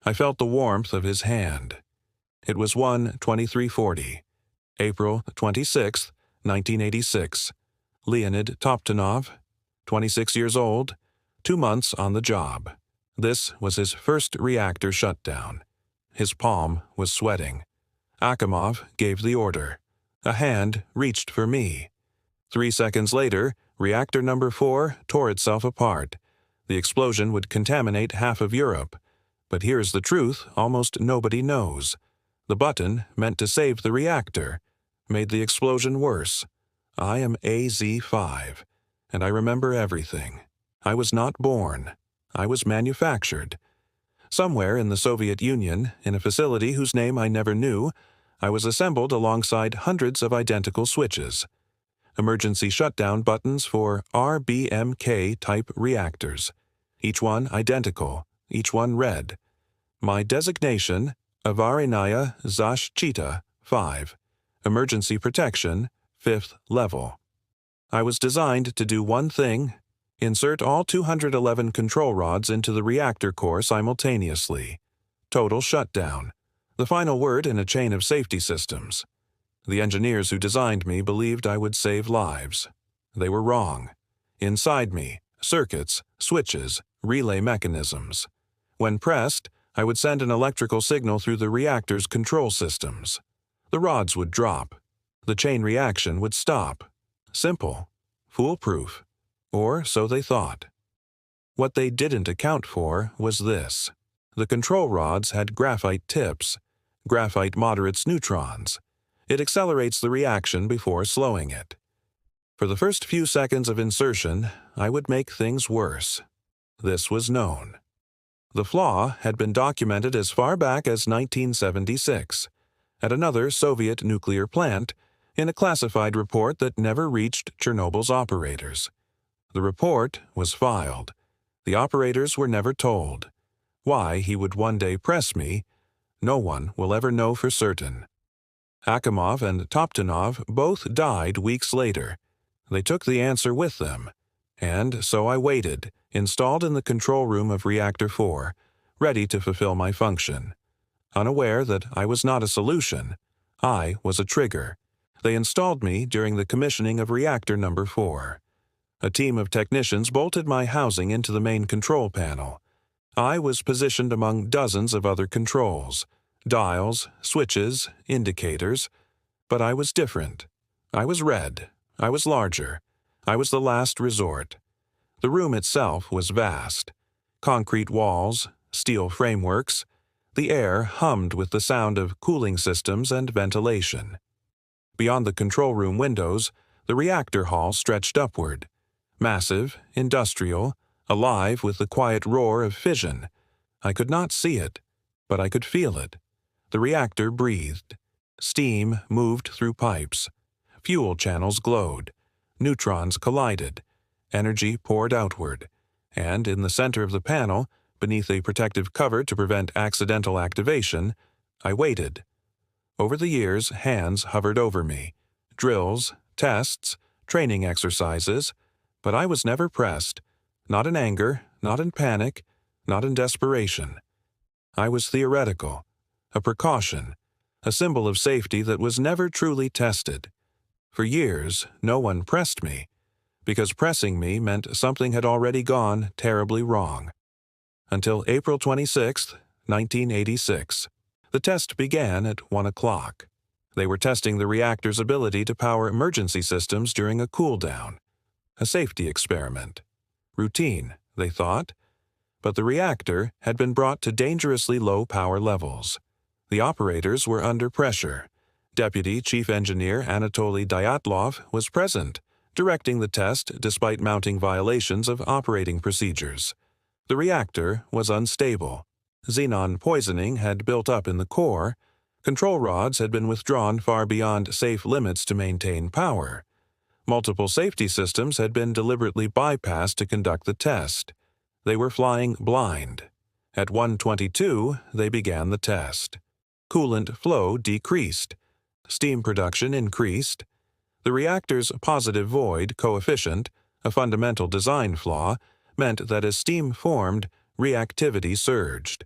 I felt the warmth of his hand. It was 1:23:40, April 26, 1986. Leonid Toptonov, 26 years old, 2 months on the job. This was his first reactor shutdown. His palm was sweating. Akimov gave the order. A hand reached for me. 3 seconds later, reactor number 4 tore itself apart. The explosion would contaminate half of Europe. But here's the truth almost nobody knows. The button, meant to save the reactor, made the explosion worse. I am AZ-5, and I remember everything. I was not born. I was manufactured. Somewhere in the Soviet Union, in a facility whose name I never knew, I was assembled alongside hundreds of identical switches. Emergency shutdown buttons for RBMK-type reactors. Each one identical, each one red. My designation, Avarinaya Zashchita 5. Emergency protection, 5th level. I was designed to do one thing: insert all 211 control rods into the reactor core simultaneously. Total shutdown. The final word in a chain of safety systems. The engineers who designed me believed I would save lives. They were wrong. Inside me, circuits, switches, relay mechanisms. When pressed, I would send an electrical signal through the reactor's control systems. The rods would drop. The chain reaction would stop. Simple. Foolproof. Or so they thought. What they didn't account for was this. The control rods had graphite tips. Graphite moderates neutrons. It accelerates the reaction before slowing it. For the first few seconds of insertion, I would make things worse. This was known. The flaw had been documented as far back as 1976, at another Soviet nuclear plant, in a classified report that never reached Chernobyl's operators. The report was filed. The operators were never told. Why he would one day press me, no one will ever know for certain. Akimov and Toptonov both died weeks later. They took the answer with them. And so I waited, installed in the control room of Reactor 4, ready to fulfill my function. Unaware that I was not a solution, I was a trigger. They installed me during the commissioning of Reactor number 4. A team of technicians bolted my housing into the main control panel. I was positioned among dozens of other controls, dials, switches, indicators, but I was different. I was red. I was larger. I was the last resort. The room itself was vast. Concrete walls, steel frameworks. The air hummed with the sound of cooling systems and ventilation. Beyond the control room windows, the reactor hall stretched upward. Massive, industrial, alive with the quiet roar of fission. I could not see it, but I could feel it. The reactor breathed. Steam moved through pipes. Fuel channels glowed. Neutrons collided. Energy poured outward. And in the center of the panel, beneath a protective cover to prevent accidental activation, I waited. Over the years, hands hovered over me. Drills, tests, training exercises, but I was never pressed. Not in anger, not in panic, not in desperation. I was theoretical. A precaution, a symbol of safety that was never truly tested. For years, no one pressed me, because pressing me meant something had already gone terribly wrong. Until April 26, 1986. The test began at 1 o'clock. They were testing the reactor's ability to power emergency systems during a cool-down. A safety experiment. Routine, they thought. But the reactor had been brought to dangerously low power levels. The operators were under pressure. Deputy Chief Engineer Anatoly Dyatlov was present, directing the test despite mounting violations of operating procedures. The reactor was unstable. Xenon poisoning had built up in the core. Control rods had been withdrawn far beyond safe limits to maintain power. Multiple safety systems had been deliberately bypassed to conduct the test. They were flying blind. At 1:22, they began the test. Coolant flow decreased. Steam production increased. The reactor's positive void coefficient, a fundamental design flaw, meant that as steam formed, reactivity surged.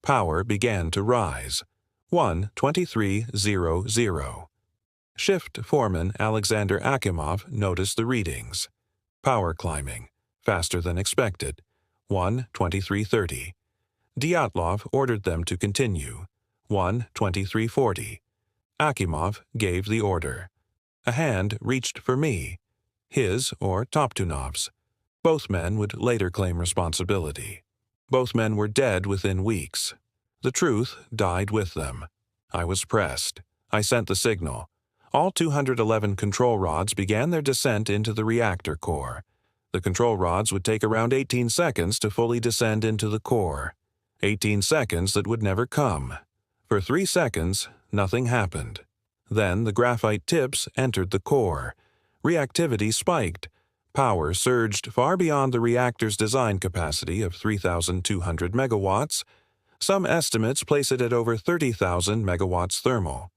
Power began to rise. 1:23:00. Shift foreman Alexander Akimov noticed the readings. Power climbing, faster than expected. 1:23:30. Dyatlov ordered them to continue. 1:23:40. Akimov gave the order. A hand reached for me. His or Toptunov's. Both men would later claim responsibility. Both men were dead within weeks. The truth died with them. I was pressed. I sent the signal. All 211 control rods began their descent into the reactor core. The control rods would take around 18 seconds to fully descend into the core. 18 seconds that would never come. For 3 seconds, nothing happened. Then the graphite tips entered the core. Reactivity spiked. Power surged far beyond the reactor's design capacity of 3,200 megawatts. Some estimates place it at over 30,000 megawatts thermal.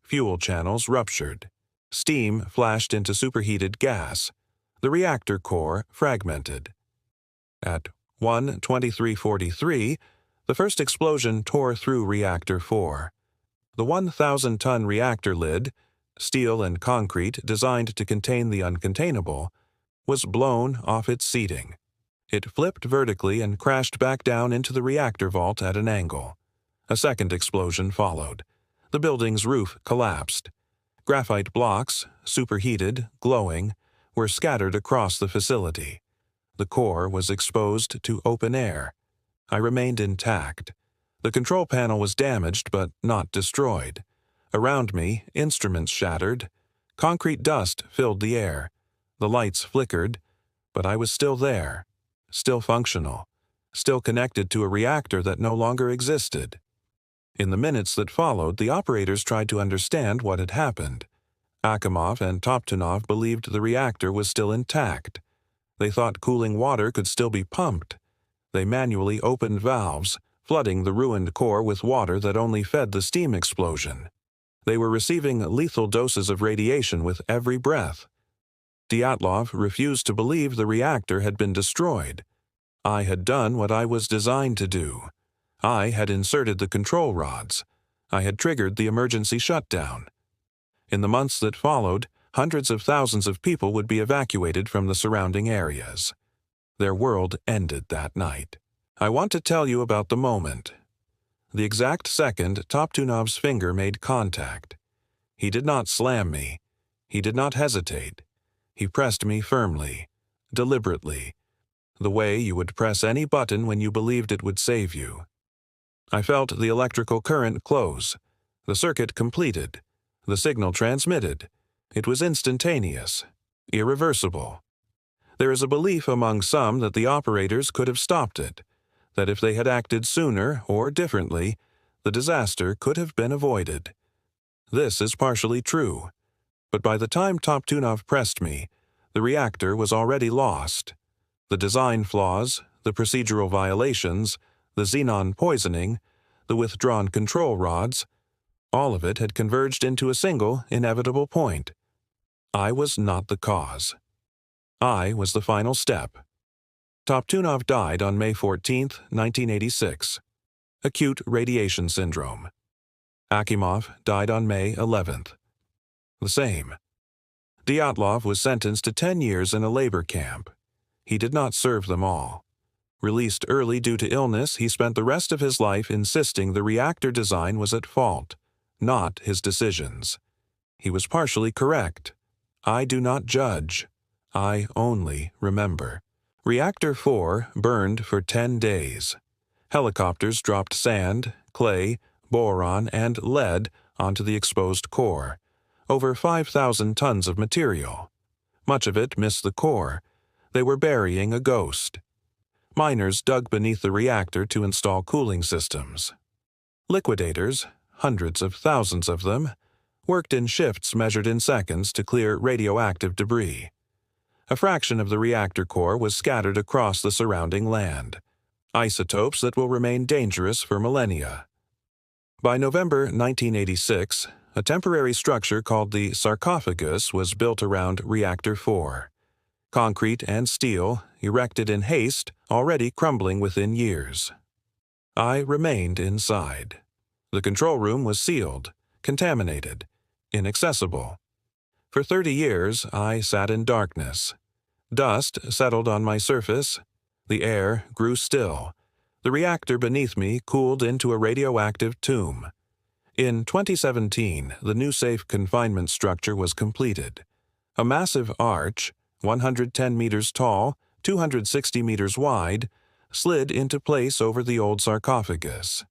Fuel channels ruptured. Steam flashed into superheated gas. The reactor core fragmented. At 1:23:43, the first explosion tore through Reactor 4. The 1,000-ton reactor lid, steel and concrete designed to contain the uncontainable, was blown off its seating. It flipped vertically and crashed back down into the reactor vault at an angle. A second explosion followed. The building's roof collapsed. Graphite blocks, superheated, glowing, were scattered across the facility. The core was exposed to open air. I remained intact. The control panel was damaged but not destroyed. Around me, instruments shattered. Concrete dust filled the air. The lights flickered, but I was still there, still functional, still connected to a reactor that no longer existed. In the minutes that followed, the operators tried to understand what had happened. Akimov and Toptunov believed the reactor was still intact. They thought cooling water could still be pumped. They manually opened valves, flooding the ruined core with water that only fed the steam explosion. They were receiving lethal doses of radiation with every breath. Dyatlov refused to believe the reactor had been destroyed. I had done what I was designed to do. I had inserted the control rods. I had triggered the emergency shutdown. In the months that followed, hundreds of thousands of people would be evacuated from the surrounding areas. Their world ended that night. I want to tell you about the moment. The exact second Toptunov's finger made contact. He did not slam me. He did not hesitate. He pressed me firmly, deliberately, the way you would press any button when you believed it would save you. I felt the electrical current close, the circuit completed, the signal transmitted. It was instantaneous, irreversible. There is a belief among some that the operators could have stopped it, that if they had acted sooner or differently, the disaster could have been avoided. This is partially true, but by the time Toptunov pressed me, the reactor was already lost. The design flaws, the procedural violations, the xenon poisoning, the withdrawn control rods, all of it had converged into a single, inevitable point. I was not the cause. I was the final step. Toptunov died on May 14, 1986. Acute radiation syndrome. Akimov died on May 11th. The same. Dyatlov was sentenced to 10 years in a labor camp. He did not serve them all. Released early due to illness, he spent the rest of his life insisting the reactor design was at fault, not his decisions. He was partially correct. I do not judge. I only remember. Reactor 4 burned for 10 days. Helicopters dropped sand, clay, boron, and lead onto the exposed core. Over 5,000 tons of material. Much of it missed the core. They were burying a ghost. Miners dug beneath the reactor to install cooling systems. Liquidators, hundreds of thousands of them, worked in shifts measured in seconds to clear radioactive debris. A fraction of the reactor core was scattered across the surrounding land. Isotopes that will remain dangerous for millennia. By November 1986, a temporary structure called the sarcophagus was built around Reactor 4. Concrete and steel, erected in haste, already crumbling within years. I remained inside. The control room was sealed, contaminated, inaccessible. For 30 years, I sat in darkness. Dust settled on my surface. The air grew still. The reactor beneath me cooled into a radioactive tomb. In 2017, the new safe confinement structure was completed. A massive arch, 110 meters tall, 260 meters wide, slid into place over the old sarcophagus.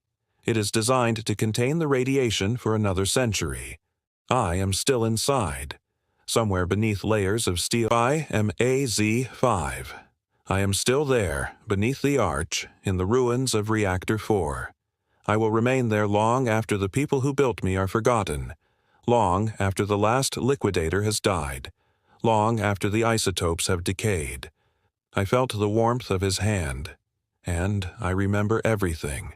It is designed to contain the radiation for another century. I am still inside. Somewhere beneath layers of steel, I am AZ-5. I am still there, beneath the arch, in the ruins of Reactor 4. I will remain there long after the people who built me are forgotten, long after the last liquidator has died, long after the isotopes have decayed. I felt the warmth of his hand, and I remember everything.